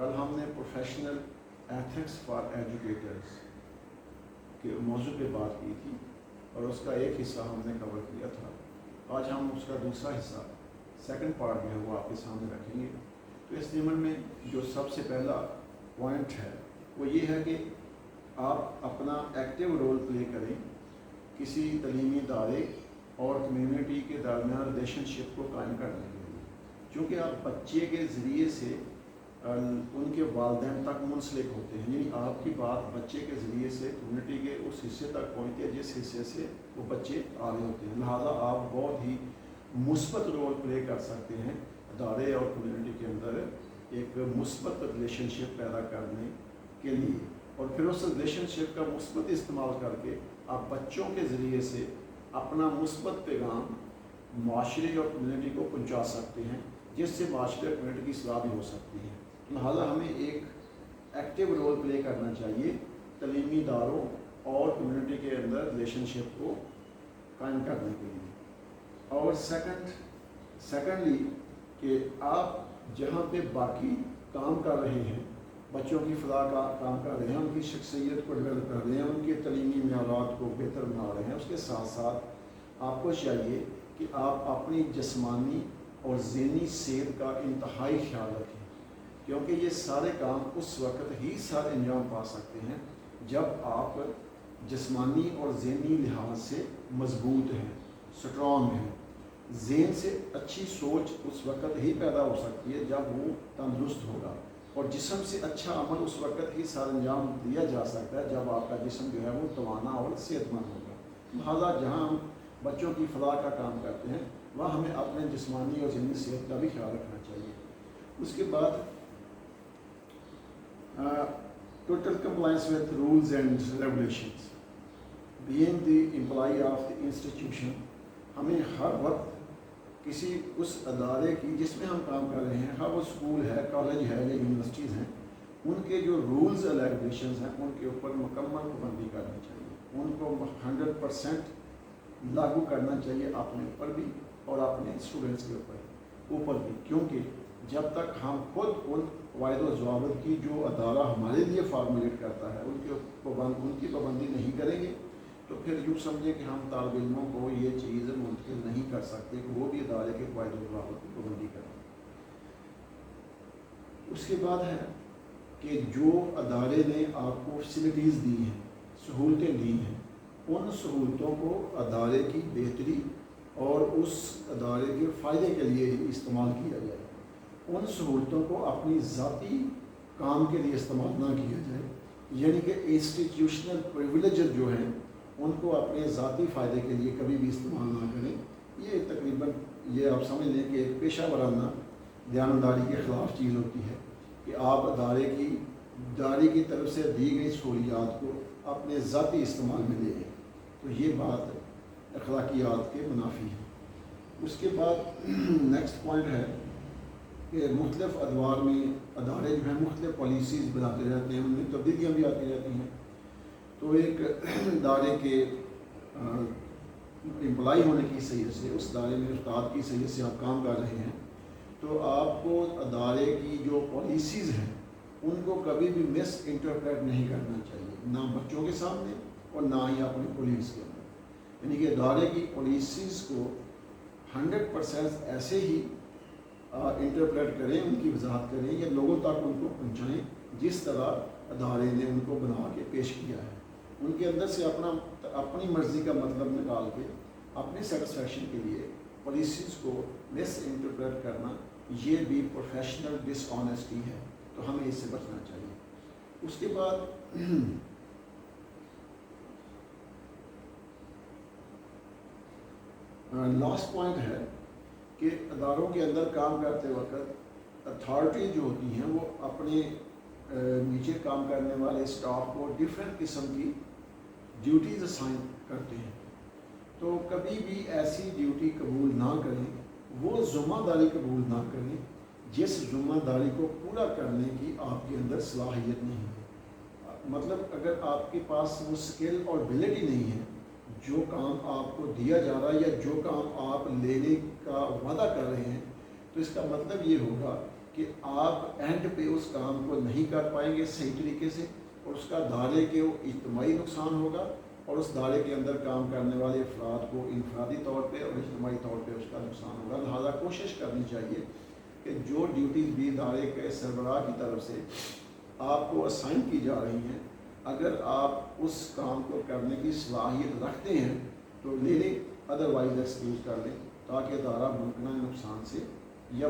کل ہم نے پروفیشنل ایتھکس فار ایجوکیٹرز کے موضوع پہ بات کی تھی اور اس کا ایک حصہ ہم نے کور کیا تھا. آج ہم اس کا دوسرا حصہ سیکنڈ پارٹ جو ہے وہ آپ کے سامنے رکھیں گے. تو اس ضمن میں جو سب سے پہلا پوائنٹ ہے وہ یہ ہے کہ آپ اپنا ایکٹیو رول پلے کریں کسی تعلیمی ادارے اور کمیونٹی کے درمیان ریلیشن شپ کو قائم کرنے کے لیے، چونکہ آپ بچے کے ذریعے سے ان کے والدین تک منسلک ہوتے ہیں، یعنی آپ کی بات بچے کے ذریعے سے کمیونٹی کے اس حصے تک پہنچتی ہے جس حصے سے وہ بچے آگے ہوتے ہیں. لہٰذا آپ بہت ہی مثبت رول پلے کر سکتے ہیں ادارے اور کمیونٹی کے اندر ایک مثبت ریلیشن شپ پیدا کرنے کے لیے، اور پھر اس ریلیشن شپ کا مثبت استعمال کر کے آپ بچوں کے ذریعے سے اپنا مثبت پیغام معاشرے اور کمیونٹی کو پہنچا سکتے ہیں، جس سے معاشرے اور کمیونٹی کی اصلاح بھی ہو سکتی ہے. لہٰذا ہمیں ایک ایکٹیو رول پلے کرنا چاہیے تعلیمی اداروں اور کمیونٹی کے اندر ریلیشن شپ کو قائم کرنے کے لیے. اور سیکنڈلی کہ آپ جہاں پہ باقی کام کر رہے ہیں، بچوں کی فلاح کا کام کر رہے ہیں، ان کی شخصیت کو ڈیولپ کر رہے ہیں، ان کے تعلیمی معیارات کو بہتر بنا رہے ہیں، اس کے ساتھ ساتھ آپ کو چاہیے کہ آپ اپنی جسمانی اور ذہنی صحت کا انتہائی خیال رکھیں، کیونکہ یہ سارے کام اس وقت ہی سارے انجام پا سکتے ہیں جب آپ جسمانی اور ذہنی لحاظ سے مضبوط ہیں، اسٹرانگ ہیں. ذہن سے اچھی سوچ اس وقت ہی پیدا ہو سکتی ہے جب وہ تندرست ہوگا، اور جسم سے اچھا عمل اس وقت ہی سر انجام دیا جا سکتا ہے جب آپ کا جسم جو ہے وہ توانا اور صحت مند ہوگا. لہٰذا جہاں ہم بچوں کی فلاح کا کام کرتے ہیں وہاں ہمیں اپنے جسمانی اور ذہنی صحت کا بھی خیال رکھنا چاہیے. اس کے بعد total compliance with rules and regulations. Being the employee of the institution, ہمیں ہر وقت کسی اس ادارے کی جس میں ہم کام کر رہے ہیں، ہر وہ اسکول ہے، کالج ہے یا یونیورسٹیز ہیں، ان کے جو رولز اور ریگولیشنز ہیں ان کے اوپر مکمل پابندی کرنی چاہیے، ان کو 100% لاگو کرنا چاہیے اپنے اوپر بھی اور اپنے اسٹوڈنٹس کے اوپر بھی، کیونکہ جب تک ہم خود ان قواعد و ضوابط کی جو ادارہ ہمارے لیے فارمولیٹ کرتا ہے ان کی پابندی نہیں کریں گے تو پھر یوں سمجھیں کہ ہم طالب علموں کو یہ چیز منتقل نہیں کر سکتے کہ وہ بھی ادارے کے قواعد و ضوابط کی پابندی کریں. اس کے بعد ہے کہ جو ادارے نے آپ کو فیسلٹیز دی ہیں، سہولتیں دی ہیں، ان سہولتوں کو ادارے کی بہتری اور اس ادارے کے فائدے کے لیے استعمال کیا جائے. ان سہولتوں کو اپنی ذاتی کام کے لیے استعمال نہ کیا جائے، یعنی کہ انسٹیٹیوشنل پریویلیجز جو ہیں ان کو اپنے ذاتی فائدے کے لیے کبھی بھی استعمال نہ کریں. یہ تقریباً یہ آپ سمجھ لیں کہ ایک پیشہ ورانہ دیانتداری کے خلاف چیز ہوتی ہے کہ آپ ادارے کی طرف سے دی گئی سہولیات کو اپنے ذاتی استعمال میں لے لیں، تو یہ بات اخلاقیات کے منافی ہے. اس کے بعد نیکسٹ پوائنٹ ہے کہ مختلف ادوار میں ادارے جو ہیں مختلف پالیسیز بناتے رہتے ہیں، ان میں تبدیلیاں بھی آتی رہتی ہیں. تو ایک ادارے کے امپلائی ہونے کی حیثیت سے، اس ادارے میں استاد کی حیثیت سے آپ کام کر رہے ہیں، تو آپ کو ادارے کی جو پالیسیز ہیں ان کو کبھی بھی مس انٹرپریٹ نہیں کرنا چاہیے، نہ بچوں کے سامنے اور نہ ہی اپنے کولیگز کے اندر. یعنی کہ ادارے کی پالیسیز کو 100% ایسے ہی انٹرپریٹ کریں، ان کی وضاحت کریں یا لوگوں تک ان کو پہنچائیں جس طرح ادارے نے ان کو بنا کے پیش کیا ہے. ان کے اندر سے اپنی مرضی کا مطلب نکال کے اپنے سیٹسفیکشن کے لیے پالیسیز کو مس انٹرپریٹ کرنا یہ بھی پروفیشنل ڈس آنیسٹی ہے، تو ہمیں اس سے بچنا چاہیے. اس کے بعد لاسٹ پوائنٹ ہے کہ اداروں کے اندر کام کرتے وقت اتھارٹی جو ہوتی ہیں وہ اپنے نیچے کام کرنے والے اسٹاف کو ڈفرینٹ قسم کی ڈیوٹیز اسائن کرتے ہیں. تو کبھی بھی ایسی ڈیوٹی قبول نہ کریں، وہ ذمہ داری قبول نہ کریں جس ذمہ داری کو پورا کرنے کی آپ کے اندر صلاحیت نہیں ہے. مطلب اگر آپ کے پاس وہ اسکل اور ایبلٹی نہیں ہے، جو کام آپ کو دیا جا رہا ہے یا جو کام آپ لینے کا وعدہ کر رہے ہیں، تو اس کا مطلب یہ ہوگا کہ آپ اینڈ پہ اس کام کو نہیں کر پائیں گے صحیح طریقے سے، اور اس کا دائرے کے اجتماعی نقصان ہوگا، اور اس دائرے کے اندر کام کرنے والے افراد کو انفرادی طور پہ اور اجتماعی طور پہ اس کا نقصان ہوگا۔ لہٰذا کوشش کرنی چاہیے کہ جو ڈیوٹیز بھی ادارے کے سربراہ کی طرف سے آپ کو اسائن کی جا رہی ہیں، اگر آپ اس کام کو کرنے کی صلاحیت رکھتے ہیں تو لے لیں، ادروائز ایکسکیوز کر لیں، تاکہ ادارہ ممکنہ نقصان سے یا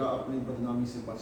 اپنی بدنامی سے بچ